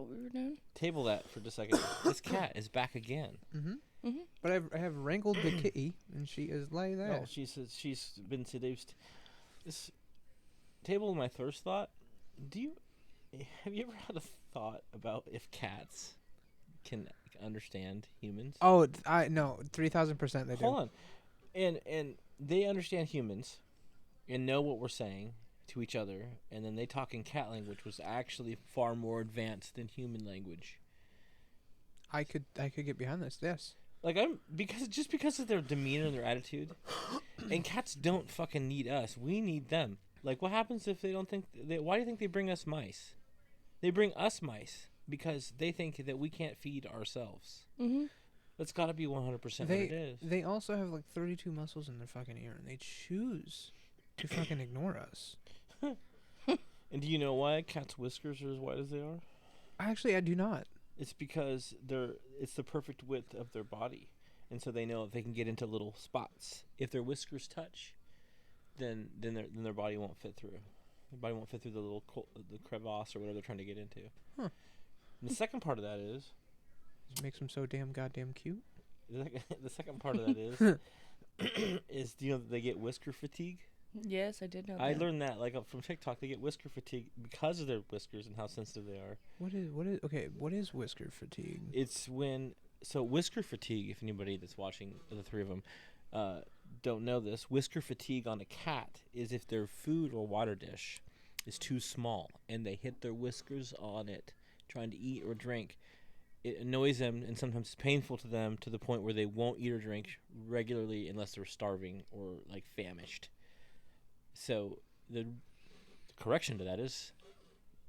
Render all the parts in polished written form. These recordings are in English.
what we were doing? Table that for just a second. This cat is back again. But I have wrangled the kitty, and she is like that. No, she's been seduced. This table my first thought. Have you ever had a thought about if cats can understand humans? Oh, I no, 3,000% they do. Hold on, and they understand humans, and know what we're saying to each other, and then they talk in cat language, which was actually far more advanced than human language. I could get behind this. Yes. Like because of their demeanor and their attitude, and cats don't fucking need us. We need them. Like, what happens if they don't think? Why do you think they bring us mice? They bring us mice because they think that we can't feed ourselves. That's got to be 100% what it is. They also have like 32 muscles in their fucking ear, and they choose to fucking ignore us. And do you know why cats' whiskers are as wide as they are? Actually, I do not. It's because it's the perfect width of their body, and so they know if they can get into little spots. If their whiskers touch, then their body won't fit through. Their body won't fit through the the crevasse or whatever they're trying to get into. Huh. And the second part of that is It makes them so damn goddamn cute. the second part of that is do you know that they get whisker fatigue? Yes, I did know I that. learned that from TikTok. They get whisker fatigue because of their whiskers and how sensitive they are. What is whisker fatigue? It's whisker fatigue. If anybody that's watching, the three of them, don't know this, whisker fatigue on a cat is if their food or water dish is too small and they hit their whiskers on it trying to eat or drink. It annoys them and sometimes it's painful to them to the point where they won't eat or drink regularly unless they're starving or like famished. So the correction to that is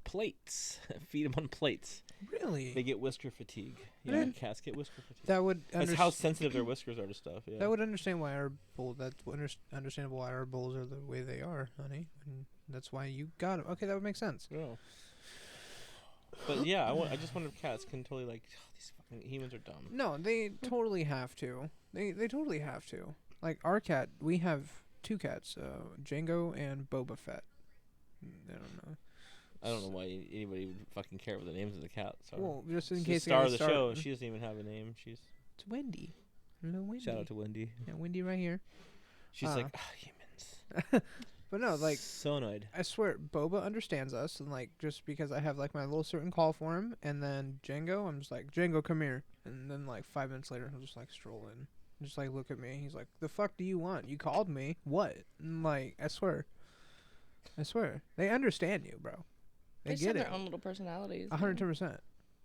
plates. Feed them on plates. Really? They get whisker fatigue. Yeah, cats get whisker fatigue. That would. That's how sensitive their whiskers are to stuff. Yeah. That would understand why our bull. That's understandable why our bulls are the way they are, honey. And that's why you got them. Okay, that would make sense. Yeah. But yeah, I just wonder if cats can totally these fucking humans are dumb. No, they totally have to. They totally have to. Like our cat, we have two cats, Django and Boba Fett. I don't know. I don't know why anybody would fucking care what the names of the cats are. Well, just in She's case the star of the show. She doesn't even have a name. It's Wendy. Hello, Wendy. Shout out to Wendy. Yeah, Wendy right here. She's like, humans. But no, like so annoyed. I swear, Boba understands us, and like just because I have like my little certain call for him, and then Django, I'm just like, Django, come here, and then like 5 minutes later, he'll just like stroll in, just like look at me. He's like, the fuck do you want? You called me. What? And, like I swear, they understand you, bro. They just get have it. their own little personalities. 110%.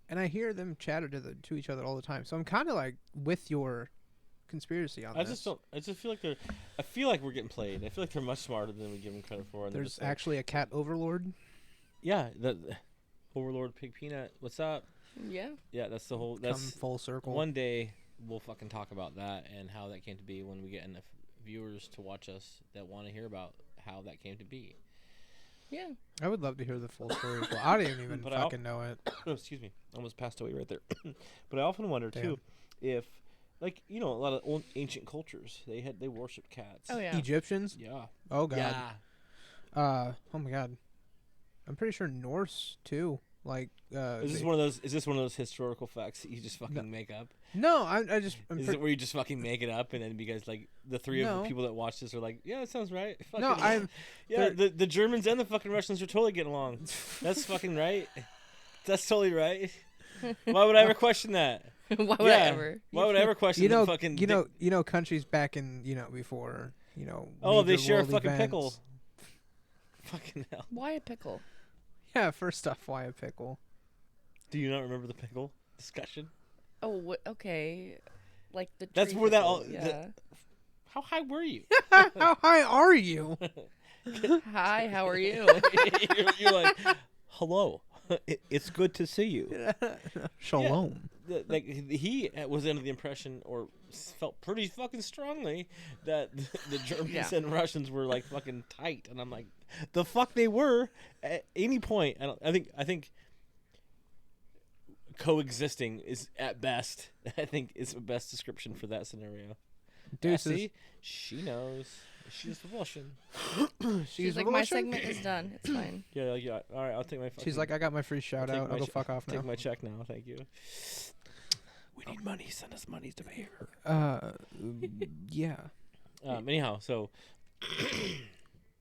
And I hear them chatter to each other all the time, so I'm kind of like with your conspiracy on this. I just feel like I feel like we're getting played. I feel like they're much smarter than we give them credit for. And There's actually a cat overlord. Yeah, the Overlord Pig Peanut. What's up? Yeah. Yeah, that's the whole. Come That's full circle. One day we'll fucking talk about that and how that came to be when we get enough viewers to watch us that want to hear about how that came to be. Yeah. I would love to hear the full story as well. I don't even fucking know it. Oh, excuse me. I almost passed away right there. But I often wonder too if, like, you know, a lot of old ancient cultures they worship cats. Oh yeah. Egyptians? Yeah. Oh god. Yeah. Oh my god. I'm pretty sure Norse too. Like Is this one of those historical facts that you just fucking make up? No, I'm Is it where you just fucking make it up and then because like the three of the people that watch this are like, yeah, that sounds right. Fucking, no, I'm yeah, the Germans and the fucking Russians are totally getting along. That's fucking right. That's totally right. Why would I ever question that? Why would I ever? Why would I ever question the fucking you know countries back in before, oh, they major share a world fucking events. pickle. Fucking hell. Why a pickle? Yeah, first off, why a pickle? Do you not remember the pickle discussion? Oh, okay. Like the That's tree where that pickle, all. yeah. How high were you? How high are you? Hi, how are you? You're like, hello. It's good to see you. Shalom. Yeah, like he was under the impression, or felt pretty fucking strongly, that the Germans and Russians were like fucking tight, and I'm like, the fuck they were at any point. I think coexisting is at best. I think is the best description for that scenario. Deuces. Yeah, see, she knows. She's Russian. She's like, my segment is done. It's fine. Yeah, yeah. All right, I'll take my. She's like, I got my free shout out. I'll go fuck off now. Take my check now. Thank you. We need money. Send us money to pay her. Yeah. Anyhow, so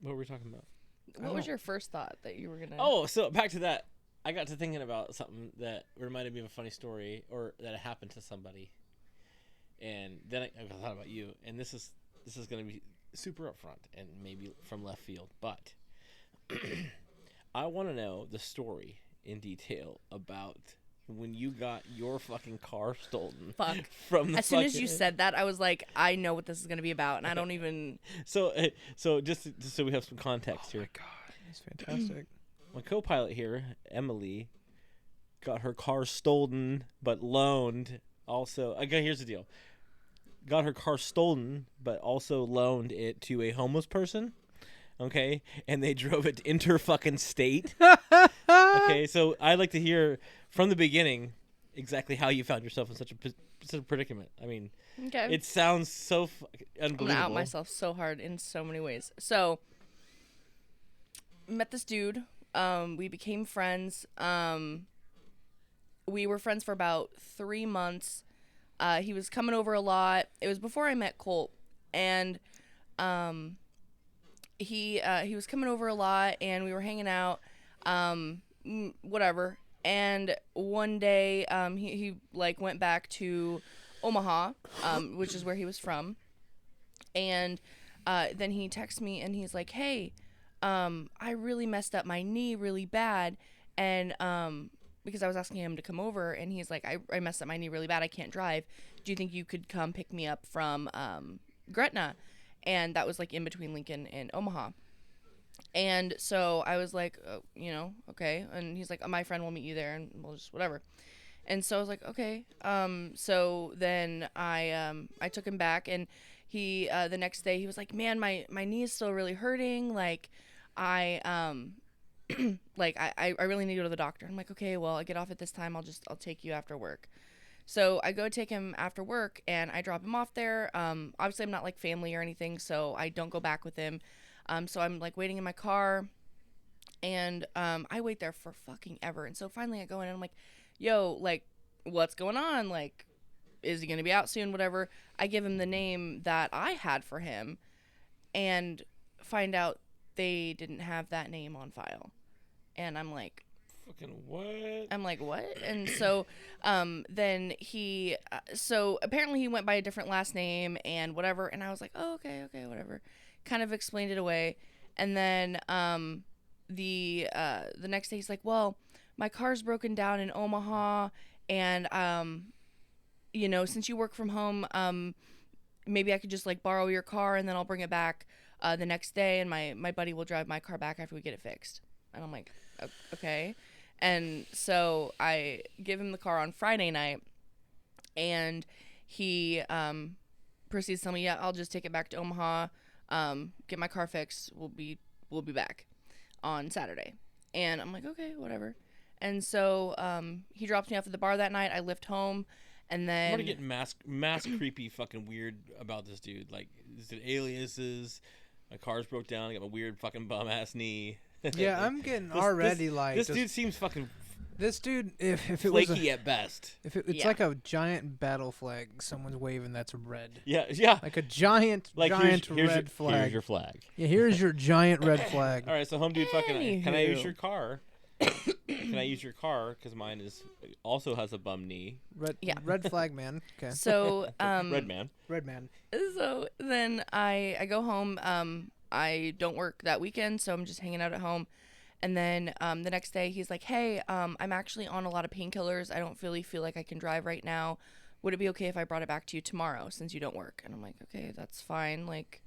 what were we talking about? What was your first thought that you were gonna? Oh, so back to that. I got to thinking about something that reminded me of a funny story, or that happened to somebody, and then I thought about you. And this is going to be super upfront and maybe from left field, but I want to know the story in detail about when you got your fucking car stolen. Fuck. From the as soon as you said that, I was like, I know what this is gonna be about, and I don't even. So just so we have some context here. Oh my god, that's fantastic. My co-pilot here, Emily, got her car stolen but loaned. Also, okay, here's the deal. Got her car stolen but also loaned it to a homeless person. Okay, and they drove it inter-fucking state. Okay, so I'd like to hear from the beginning exactly how you found yourself in such a predicament. I mean, Okay. it sounds so unbelievable. I'm gonna out myself so hard in so many ways. So, met this dude. We became friends. We were friends for about 3 months. He was coming over a lot. It was before I met Colt, and he was coming over a lot, and we were hanging out. Whatever. And one day, he like went back to Omaha, which is where he was from, and then he texts me and he's like, "Hey, I really messed up my knee really bad," and because I was asking him to come over, and he's like, I messed up my knee really bad. I can't drive. Do you think you could come pick me up from Gretna? And that was like in between Lincoln and Omaha. And so I was like, okay. And he's like, my friend will meet you there, and we'll just whatever. And so I was like, okay. So then I took him back, and he the next day he was like, man, my knee is still really hurting. Like I I really need to go to the doctor. I'm like, okay, well, I get off at this time. I'll take you after work. So I go take him after work, and I drop him off there. Obviously I'm not like family or anything, so I don't go back with him. So I'm like waiting in my car, and I wait there for fucking ever. And so finally I go in and I'm like, yo, like, what's going on? Like, is he going to be out soon? Whatever. I give him the name that I had for him, and find out they didn't have that name on file. And I'm like, fucking what? I'm like, what? And so then he, so apparently he went by a different last name and whatever. And I was like, oh, okay, whatever. Kind of explained it away. And then the next day he's like, well, my car's broken down in Omaha, and since you work from home, maybe I could just like borrow your car, and then I'll bring it back the next day, and my buddy will drive my car back after we get it fixed. And I'm like, okay. And so I give him the car on Friday night, and he proceeds to tell me, yeah, I'll just take it back to Omaha, get my car fixed. We'll be back on Saturday. And I'm like, okay, whatever. And so he drops me off at the bar that night. I lift home, and then I'm gonna get mass creepy fucking weird about this dude. Like, is it aliases? My car's broke down. I got my weird fucking bum ass knee. Yeah, I'm getting already like this dude seems fucking. This dude, if it was flaky at best. If it's like a giant battle flag someone's waving that's red. Yeah. Like a giant here's red flag. Here's your flag. Yeah, here's your giant red flag. All right, so home dude, fucking, can I use Anywho. your car? Can I use your car? Because mine also has a bum knee. Red flag man. Okay. so Red man. Red man. So then I go home. I don't work that weekend, so I'm just hanging out at home. And then the next day he's like, hey, I'm actually on a lot of painkillers. I don't really feel like I can drive right now. Would it be okay if I brought it back to you tomorrow since you don't work? And I'm like, okay, that's fine. Like,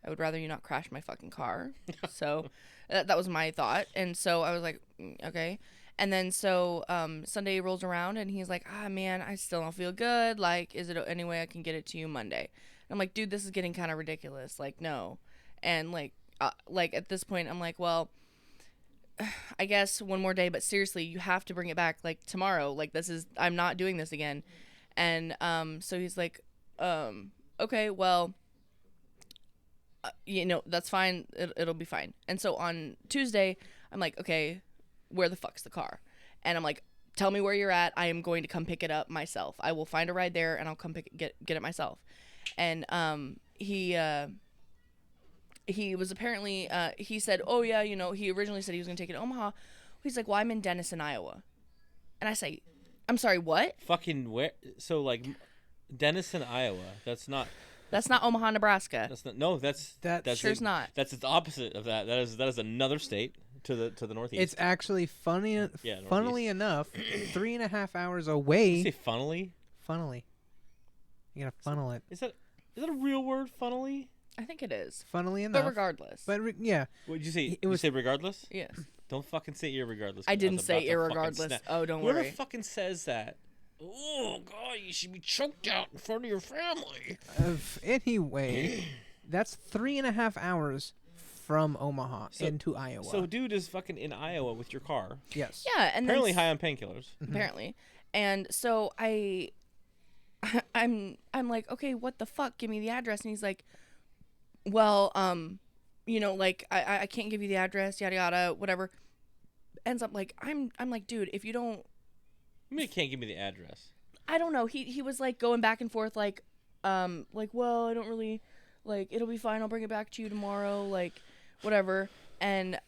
I would rather you not crash my fucking car. So that was my thought. And so I was like, okay. And then so Sunday rolls around, and he's like, man, I still don't feel good. Like, is it any way I can get it to you Monday? And I'm like, dude, this is getting kind of ridiculous. Like, no. And like at this point, I'm like, well, I guess one more day, but seriously, you have to bring it back like tomorrow. Like, I'm not doing this again. And so he's like, okay, well, that's fine. It'll be fine. And so on Tuesday, I'm like, okay, where the fuck's the car? And I'm like, tell me where you're at. I am going to come pick it up myself. I will find a ride there and I'll come get it myself. And he was apparently he said, oh yeah, he originally said he was gonna take it to Omaha. He's like, well, I'm in Denison, Iowa. And I say, I'm sorry, what? Fucking where? So like, Denison, Iowa. That's not Omaha, Nebraska. That's not. No, that's sure's not. That's the opposite of that. That is another state to the northeast. It's actually funnily enough, 3.5 hours away. Did you say funnily? Funnily. You gotta funnel it. Is that a real word? Funnily? I think it is. Funnily enough. But regardless. Yeah. What did you say? It was, you say regardless? Yes. Don't fucking say irregardless. I didn't say irregardless. Oh, don't Whoever worry. fucking says that. Oh God, you should be choked out in front of your family. Anyway, that's 3.5 hours from Omaha into Iowa. So dude is fucking in Iowa with your car. Yes. Yeah, and apparently high on painkillers. Apparently, and so I'm like, okay, what the fuck? Give me the address. And he's like, well, like I can't give you the address, yada yada, whatever. Ends up like I'm like, dude, if you don't. You mean you can't give me the address? I don't know. He was like going back and forth, like well, I don't really, like, it'll be fine. I'll bring it back to you tomorrow, like, whatever. And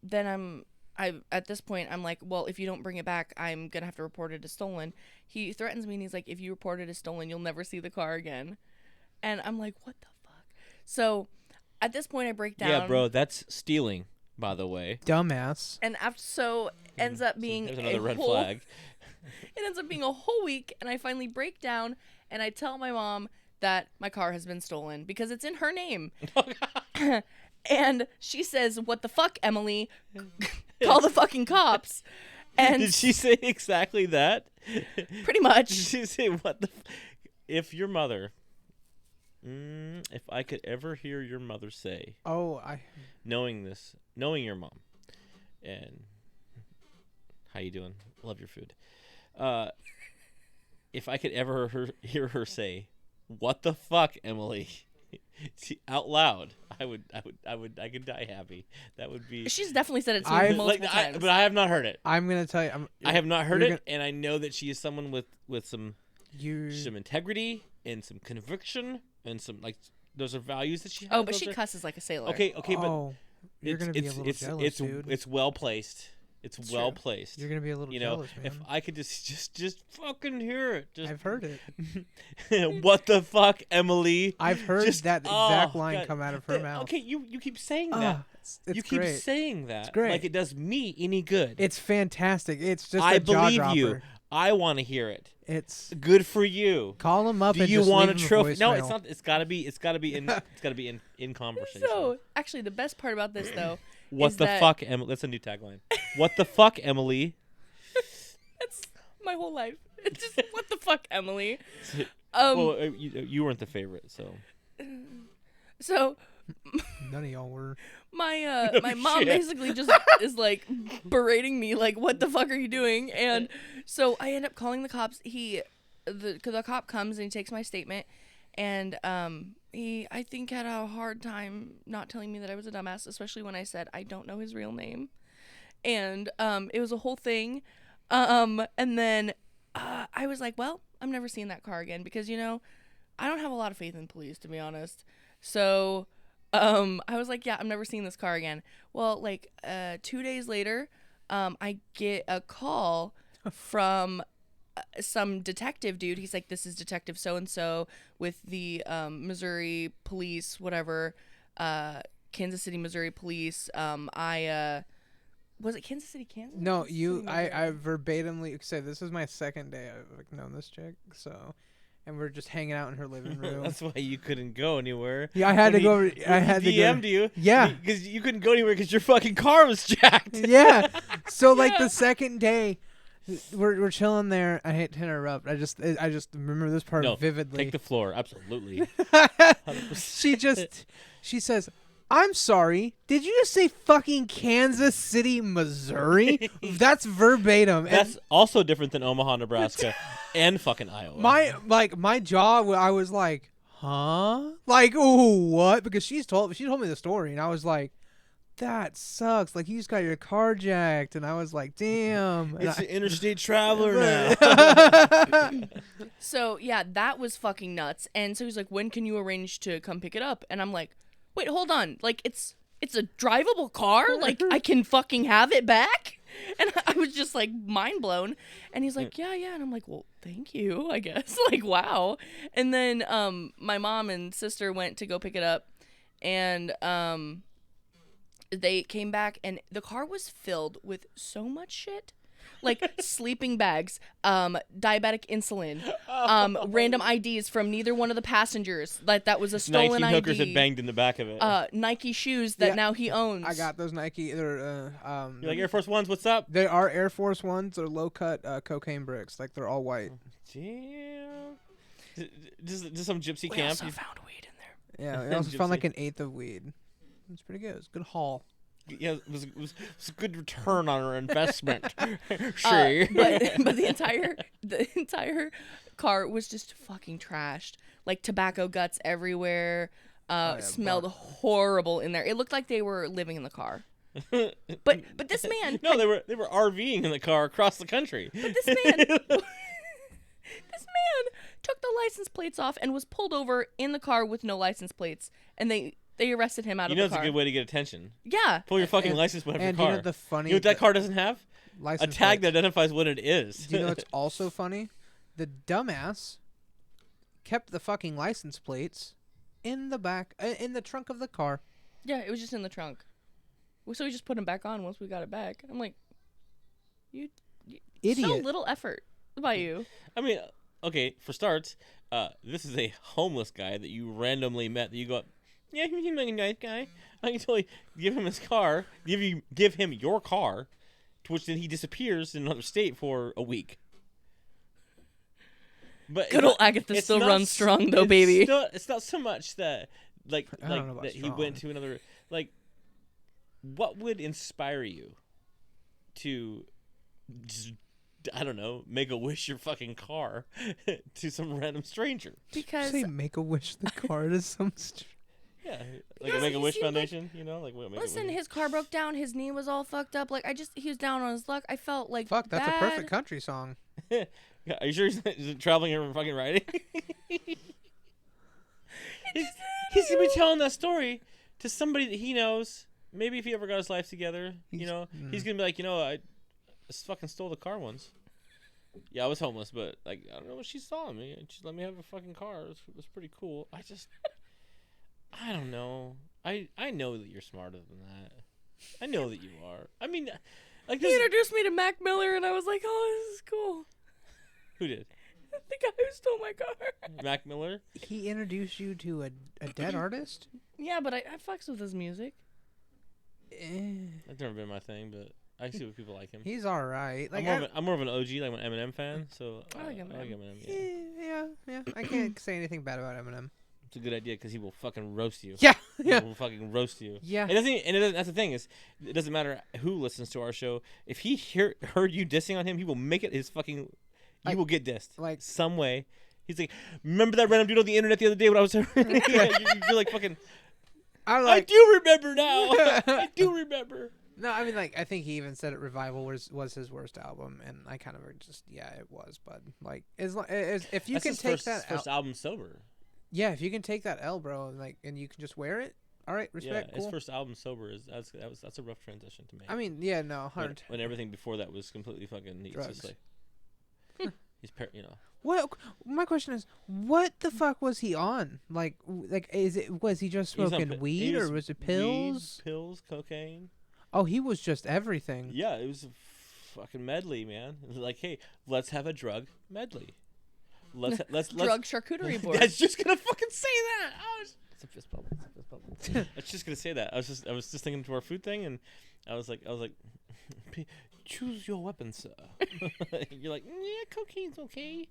then at this point I'm like, well, if you don't bring it back, I'm gonna have to report it as stolen. He threatens me and he's like, if you report it as stolen, you'll never see the car again. And I'm like, what the fuck? So at this point I break down. Yeah, bro, that's stealing, by the way. Dumbass. And ends up being there's another red flag. It ends up being a whole week, and I finally break down, and I tell my mom that my car has been stolen because it's in her name. And she says, what the fuck, Emily? Call the fucking cops. And did she say exactly that? Pretty much. Did she say, what the if your mother... if I could ever hear your mother say... Knowing your mom, and... How you doing? Love your food. If I could ever hear her say, "What the fuck, Emily?" out loud, I could die happy. That would be. She's definitely said it to me multiple times. But I have not heard it. I'm gonna tell you. I have not heard it, and I know that she is someone with some integrity and some conviction and some, like, those are values that she has. Oh, but she cusses like a sailor. Okay, but you're gonna be a little jealous, dude. It's well placed. It's well placed. You're gonna be a little jealous, man. If I could just fucking hear it. I've heard it. What the fuck, Emily? I've heard that exact line come out of her mouth. Okay, you keep saying that. It's you keep great. saying that. It's great. Like it does me any good. It's fantastic. It's just I a jaw believe dropper. you. I want to hear it. It's good for you. Call him up. Do and you just want a leave him trophy? No, voicemail. it's not. It's gotta be in conversation. So actually, the best part about this though. What the fuck, Emily? That's a new tagline. What the fuck, Emily? That's my whole life. It's just what the fuck, Emily. Well, you weren't the favorite, so. So. None of y'all were. My mom basically just is like berating me, like, what the fuck are you doing? And so I end up calling the cops. The cop comes and he takes my statement, and he, I think, had a hard time not telling me that I was a dumbass, especially when I said I don't know his real name. And it was a whole thing. And then I was like, well, I'm never seeing that car again because, I don't have a lot of faith in police, to be honest. So I was like, yeah, I'm never seeing this car again. Well, like 2 days later, I get a call from some detective dude. He's like, this is Detective so-and-so with the Missouri police, whatever, Kansas City, Missouri police. Was it Kansas City, Kansas? No, I verbatimly say this is my second day I've known this chick, so, and we're just hanging out in her living room. That's why you couldn't go anywhere. Yeah, I had to go. I had to go. DM'd you. Yeah, because you couldn't go anywhere because your fucking car was jacked. Yeah. So like the second day, we're chilling there. I hate to interrupt. I just remember this part vividly. Take the floor. Absolutely. She says, I'm sorry, did you just say fucking Kansas City, Missouri? That's verbatim. That's also different than Omaha, Nebraska, and fucking Iowa. My jaw, I was like, huh? Like, ooh, what? Because she told me the story, and I was like, that sucks. Like, you just got your car jacked, and I was like, damn. It's an interstate traveler now. So yeah, that was fucking nuts. And so he's like, when can you arrange to come pick it up? And I'm like, wait, hold on. Like, it's a drivable car? Like, I can fucking have it back? And I was just like mind blown. And he's like, yeah. And I'm like, well, thank you, I guess. Like, wow. And then my mom and sister went to go pick it up, and they came back, and the car was filled with so much shit. Like sleeping bags, diabetic insulin, random IDs from neither one of the passengers. That was a stolen Nike hookers ID. had banged in the back of it. Nike shoes that Yeah. now he owns. I got those Nike. They're You're like, Air Force Ones, what's up? they are Air Force Ones. They're low cut cocaine bricks. Like, they're all white. Damn. Just some gypsy We camp. also found weed in there. Yeah, we also found Gypsy. like an eighth of weed. It's pretty good. It's a good haul. Yeah, it was a good return on our investment. See? But the entire car was just fucking trashed. Like tobacco guts everywhere. yeah, Smelled but- horrible in there. It looked like they were living in the car. But this man, No, they were RVing in the car across the country. but this man took the license plates off and was pulled over in the car with no license plates, and they arrested him out You of know the it's car. a good way to get attention. Yeah. Pull your fucking And- license plate off your And car. you know the funny You know what that car doesn't have? A license tag plates. that identifies what it is. Do you know what's also funny? The dumbass kept the fucking license plates in the back, in the trunk of the car. Yeah, it was just in the trunk. So we just put him back on once we got it back. I'm like, you so Idiot. little effort by you. I mean, okay, for starts, this is a homeless guy that you randomly met that you go, yeah, he's a nice guy. I can totally give him his car, give him your car, to which then he disappears in another state for a week. But Good old Agatha it's still not runs s- strong though, it's baby. It's not so much that like I don't know about that he went to another like. What would inspire you to just, I don't know, make a wish your fucking car to some random stranger? Because Say Make-A-Wish the car to some. Yeah, like Because a Make a Wish he seemed like- Foundation, you know, like what listen, his car broke down. His knee was all fucked up. Like he was down on his luck. I felt like Fuck, that's bad. a perfect country song. Yeah, are you sure he's traveling here and fucking riding? he's gonna be telling that story to somebody that he knows. Maybe if he ever got his life together, he's gonna be like, I just fucking stole the car once. Yeah, I was homeless, but like I don't know what she saw in me. She let me have a fucking car. It was pretty cool. I don't know. I know that you're smarter than that. I know that you are. I mean, like He introduced me to Mac Miller, and I was like, oh, this is cool. who did? The guy who stole my car. Mac Miller? He introduced you to a dead artist? Yeah, but I fucks with his music. That's never been my thing, but I see what people like him. He's all right. Like, I'm more of an OG, like an Eminem fan. So I like Eminem. Yeah. yeah. I can't say anything bad about Eminem. It's a good idea because he will fucking roast you. Yeah, He yeah, will fucking roast you. yeah. It doesn't. That's the thing is, it doesn't matter who listens to our show. If he heard you dissing on him, he will make it his fucking. You Like- will get dissed like- some way. He's like, remember that random dude on the internet the other day when I was. You're like fucking. I do remember now. I do remember. No, I mean, like, I think he even said it. Revival was his worst album, and I kind of just, yeah, it was, but like, as if you That's can his take first album sober. yeah, if you can take that L, bro, and you can just wear it, all right, respect, His cool. first album sober that's a rough transition to make. I mean, yeah, no, hard. when everything before that was completely fucking he's Drugs. just like What? My question is, what the fuck was he on? Like, was he just He was on smoking pi- weed, he or was was it pills? weed, pills, cocaine. Oh, he was just everything. Yeah, it was a fucking medley, man. It was like, hey, let's have a drug medley. Let's Drug charcuterie board. I was just gonna fucking say that. It's a fist bump. I was just gonna say that. I was just thinking to our food thing, and I was like, choose your weapon, sir. You're like, yeah, cocaine's okay.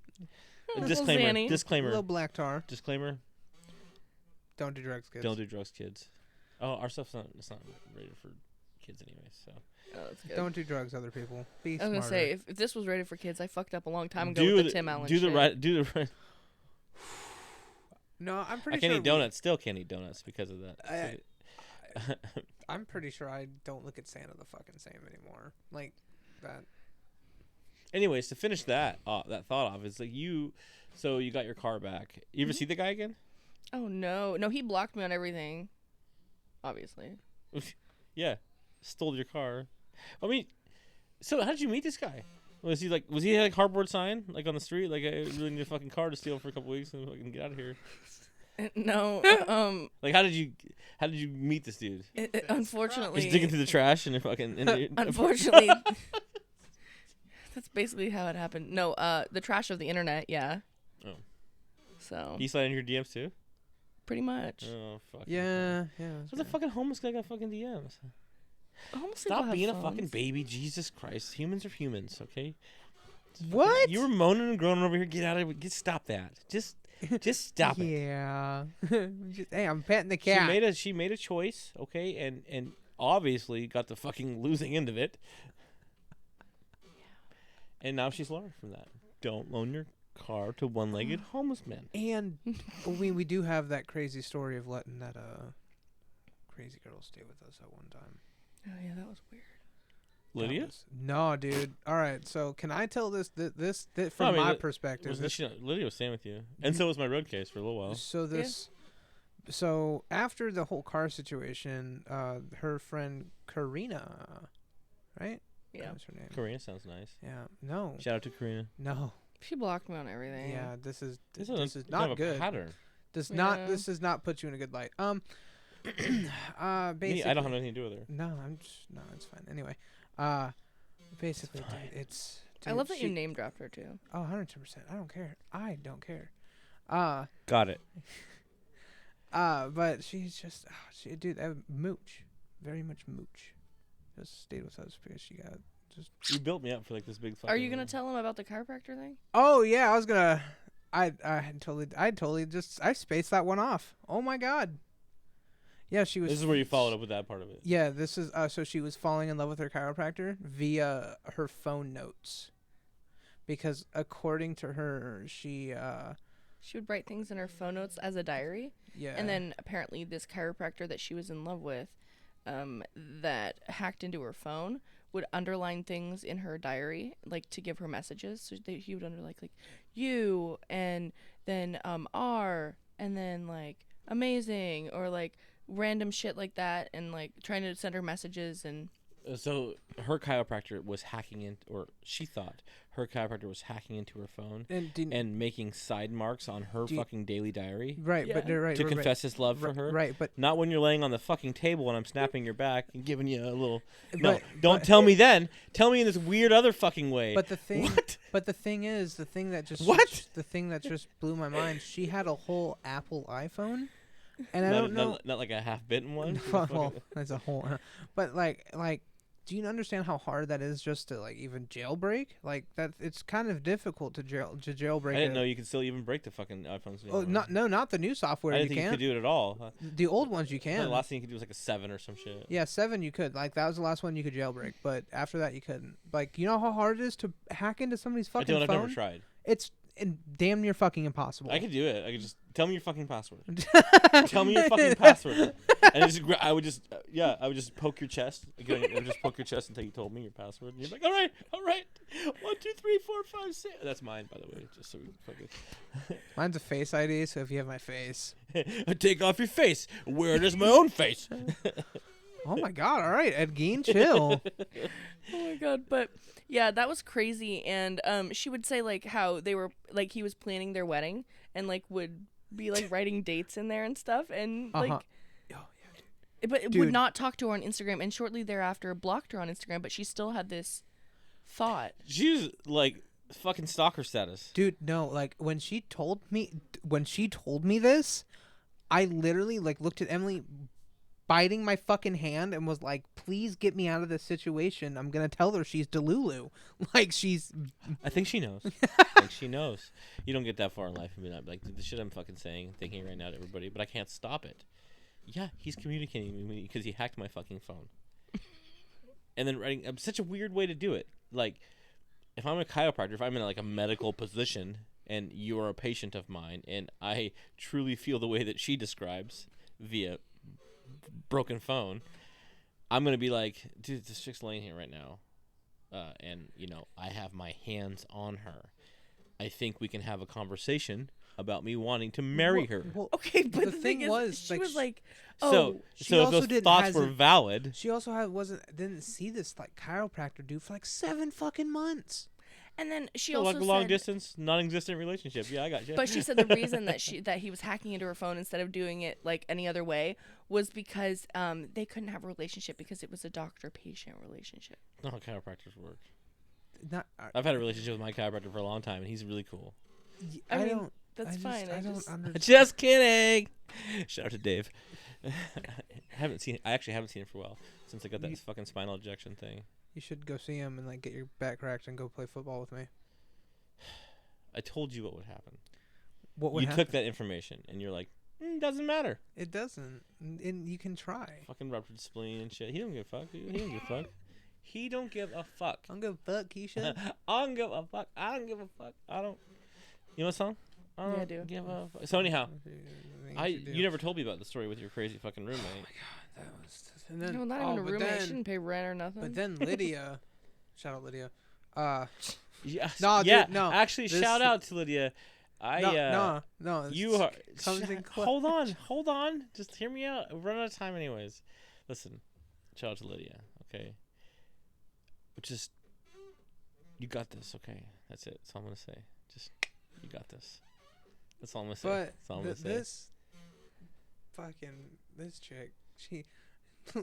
Little Zanny. A Disclaimer. little black tar. Disclaimer. Don't do drugs, kids. Don't do drugs, kids. Oh, our stuff's not rated for kids anyway. So Oh, that's good. Don't do drugs, other people. Be I was smarter. gonna say if this was rated for kids, I fucked up a long time ago do with the the Tim Allen do shit. the right. No, I'm pretty I can't sure eat donuts. Still can't eat donuts because of that. I'm pretty sure I don't look at Santa the fucking same anymore. Like that. Anyways, to finish that that thought off, it's like so you got your car back. You ever see the guy again? Oh no, he blocked me on everything. Obviously. Yeah, stole your car. I mean, so how did you meet this guy? Was he like cardboard sign like on the street? Like, I really need a fucking car to steal for a couple weeks and fucking get out of here. No. Like, how did you meet this dude? Unfortunately, He's digging through the trash and fucking. Unfortunately, that's basically how it happened. No, the trash of the internet. Yeah. Oh. So. He slid in your DMs too. Pretty much. Oh fuck. Yeah. What's the fucking homeless guy got fucking DMs? Honestly, Stop being a fucking baby, Jesus Christ! Humans are humans, okay? What? You were moaning and groaning over here. Get out of it. Stop that. Just stop it. Yeah. Hey, I'm petting the cat. She made a choice, okay, and obviously got the fucking losing end of it. And now she's learned from that. Don't loan your car to one-legged homeless men. And we do have that crazy story of letting that crazy girl stay with us at one time. Oh yeah, that was weird. Lydia? No, dude. All right, so can I tell this from my perspective? Lydia was staying with you, and so was my road case for a little while. So after the whole car situation, her friend Karina, right? Yeah. What's her name? Karina sounds nice. Yeah. No. Shout out to Karina. No. She blocked me on everything. Yeah. This is kind not of a good. pattern. This does not put you in a good light. Basically, I don't have anything to do with her. No, it's fine. Anyway, basically, dude, it's. Dude, I love that you name dropped her too. Oh, 100%. I don't care. Got it. But she's just, dude, mooch, very much mooch. Just stayed with us because she got just. You built me up for like this big. Are you gonna tell him about the chiropractor thing? Oh yeah, I was gonna. I totally just spaced that one off. Oh my god. Yeah, she was. This is where you followed up with that part of it. Yeah, this is. So she was falling in love with her chiropractor via her phone notes, because according to her, she would write things in her phone notes as a diary. Yeah. And then apparently this chiropractor that she was in love with, that hacked into her phone, would underline things in her diary, like to give her messages. So he would underline like you, and then R, and then like amazing, or like random shit like that, and like trying to send her messages. And so her chiropractor was hacking in, or she thought her chiropractor was hacking into her phone and making side marks on her fucking daily diary. Right, yeah. but they're right to confess his love for her. Right, but not when you're laying on the fucking table and I'm snapping your back and giving you a little. No, don't tell me then. Tell me in this weird other fucking way. But the thing, what? But the thing is, the thing that just the thing that just blew my mind. She had a whole Apple iPhone, and I don't know, not like a half-bitten one. Well, that's a whole. But like. Do you understand how hard that is just to like even jailbreak? Like that, it's kind of difficult to jailbreak. I didn't know you could still even break the fucking iPhones. Oh, not the new software. I didn't think you could do it at all. The old ones you can. The last thing you could do was like a 7 or some shit. Yeah, 7 you could. Like that was the last one you could jailbreak, but after that you couldn't. Like, you know how hard it is to hack into somebody's fucking phone? I've never tried. It's damn near fucking impossible. I could do it. I could just tell me your fucking password. Tell me your fucking password. And I would just poke your chest. Again, I would just poke your chest until you told me your password. And you're like, all right. 1, 2, 3, 4, 5, 6. That's mine, by the way. Just so we fucking. Mine's a Face ID, so if you have my face. Take off your face. Where is my own face? Oh my god! All right, Ed Gein, chill. Oh my god! But yeah, that was crazy. And she would say like how they were like he was planning their wedding and like would be like writing dates in there and stuff, and like. Oh, yeah, but it would not talk to her on Instagram, and shortly thereafter blocked her on Instagram. But she still had this thought. She was like fucking stalker status, dude. No, like when she told me this, I literally like looked at Emily, biting my fucking hand, and was like, please get me out of this situation. I'm gonna tell her she's Delulu. Like she's. I think she knows. Like she knows. You don't get that far in life and be like the shit I'm fucking saying, thinking right now to everybody, but I can't stop it. Yeah, he's communicating with me because he hacked my fucking phone. And then writing such a weird way to do it. Like, if I'm a chiropractor, if I'm in like a medical position, and you are a patient of mine, and I truly feel the way that she describes via broken phone, I'm going to be like, dude, this chick's laying here right now. And, I have my hands on her. I think we can have a conversation about me wanting to marry her. Well, Okay, but the the thing thing was, is, she like, was like, So she if also those thoughts were hasn't- valid, she also didn't see this like chiropractor dude for like 7 fucking months. and then she so also like a long said, distance, non-existent relationship. Yeah, I got you. but she said the reason that he was hacking into her phone instead of doing it like any other way was because they couldn't have a relationship because it was a doctor-patient relationship. Not how chiropractors work. Not, I've had a relationship with my chiropractor for a long time, and he's really cool. I mean, don't. That's I fine. I I don't just understand. Just kidding. Shout out to Dave. I actually haven't seen him for a while since I got that fucking spinal ejection thing. You should go see him and like get your back cracked and go play football with me. I told you what would happen. What would You happen? took that information, and you're like, doesn't matter. It doesn't, and you can try. Fucking ruptured spleen and shit. He don't give a fuck. He don't give a fuck. He don't give a fuck. I'm gonna fuck Keisha. I don't give a fuck. I don't give a fuck. I don't. You know what song? I don't Yeah, I do. give a fuck. So anyhow, You you never told me about the story with your crazy fucking roommate. That was. And then, no, not even a but roommate. then- She didn't pay rent or nothing. But then Lydia, shout out Lydia. Yeah. No, dude, yeah. no. Actually, This- shout out to Lydia. No. You are. comes in clutch. Hold on. Just hear me out. We're running out of time, anyways. Listen, shout out to Lydia. Okay. Just, you got this. Okay, that's it. That's all I'm gonna say. Just, you got this. That's all I'm gonna say. But That's all I'm gonna say. this chick,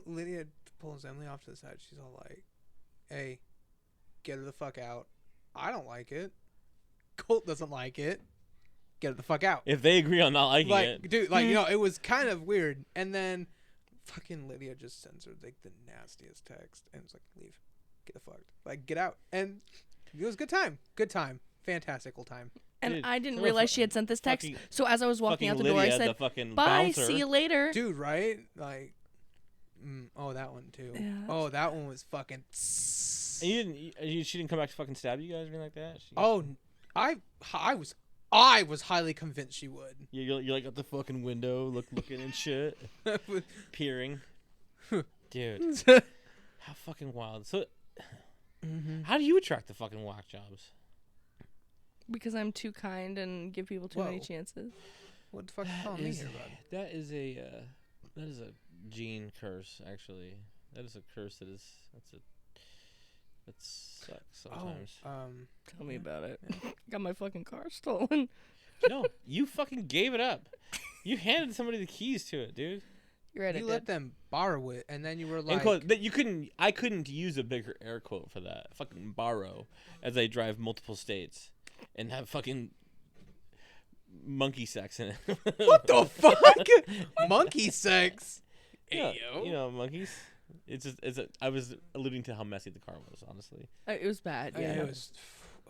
Lydia pulls Emily off to the side. She's all like, "Hey, get her the fuck out. I don't like it. Colt doesn't like it. Get her the fuck out." If they agree on not liking it, Dude, it was kind of weird. And then, fucking Lydia just sends her like the nastiest text, and it's like, "Leave, get the fuck, get out." And it was a good time. Good time. Fantastical time. and Dude, I didn't her realize she had sent this text. fucking- So as I was walking out the door, I Lydia, said, the fucking "Bye, bouncer. see you later." Dude, right? Oh, that one too. Yeah. Oh, that one was fucking. And she didn't come back to fucking stab you guys or anything like that. Oh, I was highly convinced she would. You're like at the fucking window, looking and shit, peering. Dude, how fucking wild. So, how do you attract the fucking whack jobs? Because I'm too kind and give people too many Whoa. chances. What the fuck you calling me here, bud? That is a gene curse. Actually, that is a curse. That sucks sometimes. Tell me about it. Got my fucking car stolen. No, you fucking gave it up. You handed somebody the keys to it, dude. You're right. You let them borrow it, and then you were And like, quote, that you couldn't. I couldn't use a bigger air quote for that. Fucking borrow, as I drive multiple states and have fucking monkey sex in it. "What the fuck? Monkey sex?" Yeah, Ayo. you know, monkeys. I was alluding to how messy the car was, honestly. It was bad. Yeah. It was.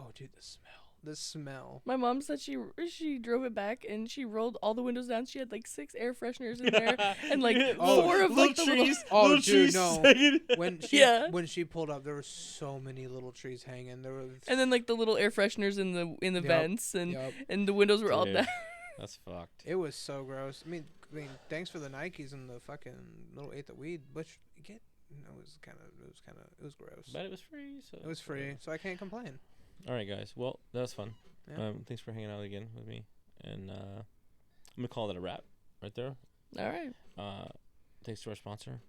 Oh, dude, the smell. The smell. My mom said she drove it back and she rolled all the windows down. She had like 6 air fresheners in there and like 4 of like the little. Oh, little dude, trees no. swinging. When she pulled up, there were so many little trees hanging. There were. And then like the little air fresheners in the Yep, vents and Yep. and the windows were all Dude. down. That's fucked. It was so gross. I mean, thanks for the Nikes and the fucking little ate the weed, which it was gross. But it was free, so It was free, so I can't complain. All right, guys. Well, that was fun. Yeah. Thanks for hanging out again with me, and I'm gonna call that a wrap right there. All right. Thanks to our sponsor,